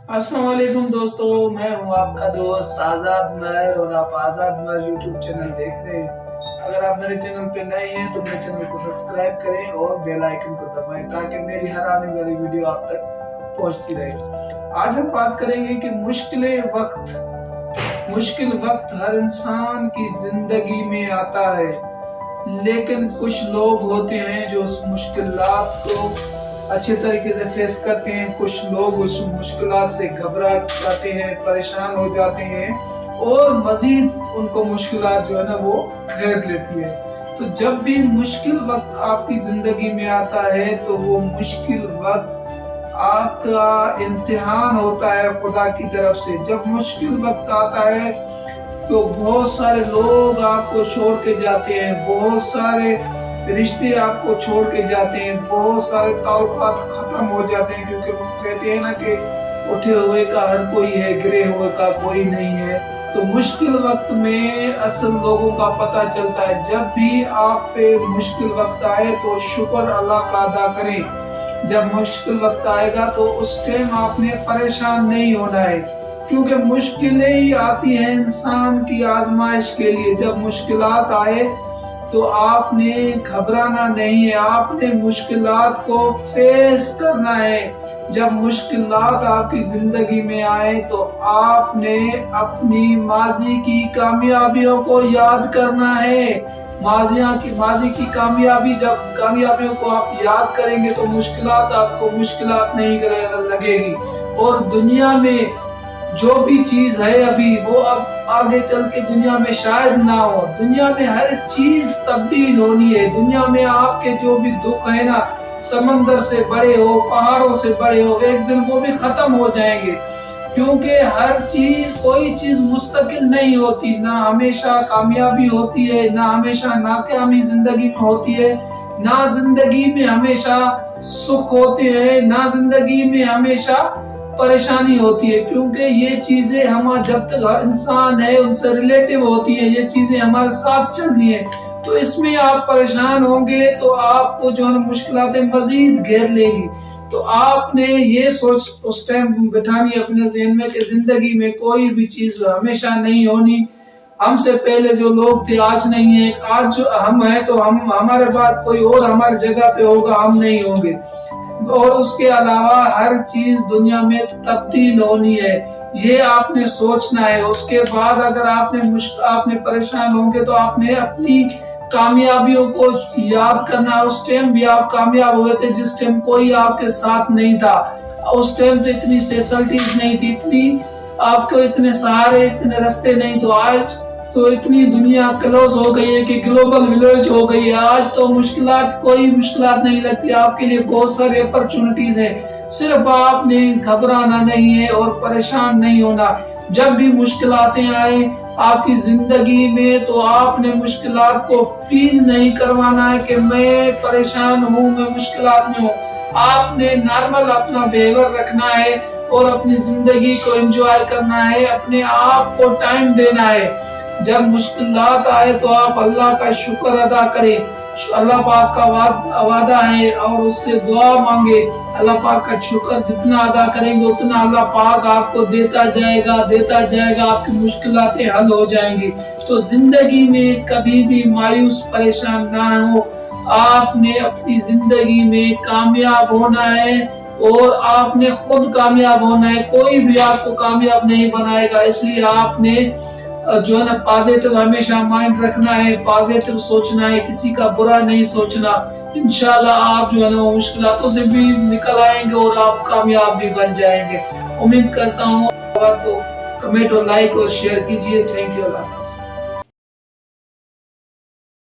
अस्सलाम वालेकुम दोस्तों, मैं हूं आपका दोस्त आजाद मर और आप आजाद मर यूट्यूब चैनल देख रहे हैं। अगर आप मेरे चैनल पे नए हैं तो मेरे चैनल को सब्सक्राइब करें और बेल आइकन को दबाएं ताकि मेरी हर आने वाली वीडियो आप तक पहुंचती रहे। आज हम बात करेंगे कि मुश्किल वक्त हर इंसान की जिंदगी में आता है, लेकिन कुछ लोग होते हैं जो उस मुश्किलात को अच्छे तरीके से फेस करते हैं। कुछ लोग उस मुश्किलात से घबरा जाते हैं, परेशान हो जाते हैं और मजीद उनको मुश्किलात जो है ना वो घेर लेती है। तो जब भी मुश्किल वक्त आपकी जिंदगी में आता है तो वो मुश्किल वक्त आपका इम्तिहान होता है खुदा की तरफ से। जब मुश्किल वक्त आता है तो बहुत सारे लोग आपको छोड़ के जाते हैं, बहुत सारे रिश्ते आपको छोड़ के जाते हैं, बहुत सारे ताल्लुकात खत्म हो जाते हैं, क्योंकि वो कहते हैं ना कि उठे हुए का हर कोई है, गिरे हुए का कोई नहीं है। तो मुश्किल वक्त में असल लोगों का पता चलता है। जब भी आप पे मुश्किल वक्त आए तो शुक्र अल्लाह का अदा करें। जब मुश्किल वक्त आएगा तो उस टाइम आपने परेशान नहीं होना है, क्योंकि मुश्किलें ही आती हैं इंसान की आजमाइश के लिए। जब मुश्किलात आए तो आपने घबराना नहीं है, आपने मुश्किलात को फेस करना है। जब मुश्किलात आपकी जिंदगी में आए तो आपने अपनी माजी की कामयाबियों को याद करना है। माजी की कामयाबियों को आप याद करेंगे तो आपको मुश्किलात नहीं लगेगी। और दुनिया में जो भी चीज है अभी वो अब आगे चल के दुनिया में शायद ना हो। दुनिया में हर चीज तब्दील होनी है। दुनिया में आपके जो भी दुख है ना, समंदर से बड़े हो, पहाड़ों से बड़े हो, एक दिन वो भी खत्म हो जाएंगे, क्योंकि कोई चीज मुस्तकिल नहीं होती। ना हमेशा कामयाबी होती है, ना हमेशा नाकामी जिंदगी में होती है, ना जिंदगी में हमेशा सुख होते हैं, ना जिंदगी में हमेशा परेशानी होती है। क्योंकि ये चीजें जब तक इंसान है उनसे रिलेटिव होती है, ये चीजें हमारे साथ चलनी है। तो इसमें आप परेशान होंगे तो आपको जो है मुश्किलातें मजीद घेर लेगी। तो आपने ये सोच उस टाइम बिठानी अपने ज़हन में कि जिंदगी में कोई भी चीज हमेशा नहीं होनी। हमसे पहले जो लोग थे आज नहीं है, आज जो हम हैं तो हमारे बाद कोई और हमारी जगह पे होगा, हम नहीं होंगे। और उसके अलावा हर चीज दुनिया में तब्दील होनी है, ये आपने सोचना है। उसके बाद अगर आपने परेशान होंगे तो आपने अपनी कामयाबियों को याद करना है। उस टाइम भी आप कामयाब हुए थे जिस टाइम कोई आपके साथ नहीं था। उस टाइम तो इतनी फैसिलिटीज नहीं थी, इतने सहारे, इतने रास्ते नहीं। तो आज तो इतनी दुनिया क्लोज हो गई है कि ग्लोबल विलेज हो गई है। आज तो कोई मुश्किलात नहीं लगती, आपके लिए बहुत सारी अपॉर्चुनिटीज है। सिर्फ आपने घबराना नहीं है और परेशान नहीं होना। जब भी मुश्किलातें आए आपकी जिंदगी में तो आपने मुश्किलात को फील नहीं करवाना है कि मैं परेशान हूँ, मैं मुश्किलात में हूँ। आपने नॉर्मल अपना बिहेवियर रखना है और अपनी जिंदगी को एंजॉय करना है, अपने आप को टाइम देना है। जब मुश्किलात आए तो आप अल्लाह का शुक्र अदा करें। अल्लाह पाक का वादा है और उससे दुआ मांगे। अल्लाह पाक का शुक्र जितना अदा करेंगे उतना अल्लाह पाक आपको देता जाएगा, आपकी मुश्किलातें हल हो जाएंगी। तो जिंदगी में कभी भी मायूस परेशान ना हो। आपने अपनी जिंदगी में कामयाब होना है और आपने खुद कामयाब होना है, कोई भी आपको कामयाब नहीं बनाएगा। इसलिए आपने जो है ना पॉजिटिव हमेशा माइंड रखना है, पॉजिटिव सोचना है, किसी का बुरा नहीं सोचना। इंशाल्लाह आप जो है ना मुश्किलातों से भी निकल आएंगे और आप कामयाब भी बन जाएंगे। उम्मीद करता हूँ तो कमेंट और लाइक और शेयर कीजिए। Thank you. अल्लाह हाफ़िज़।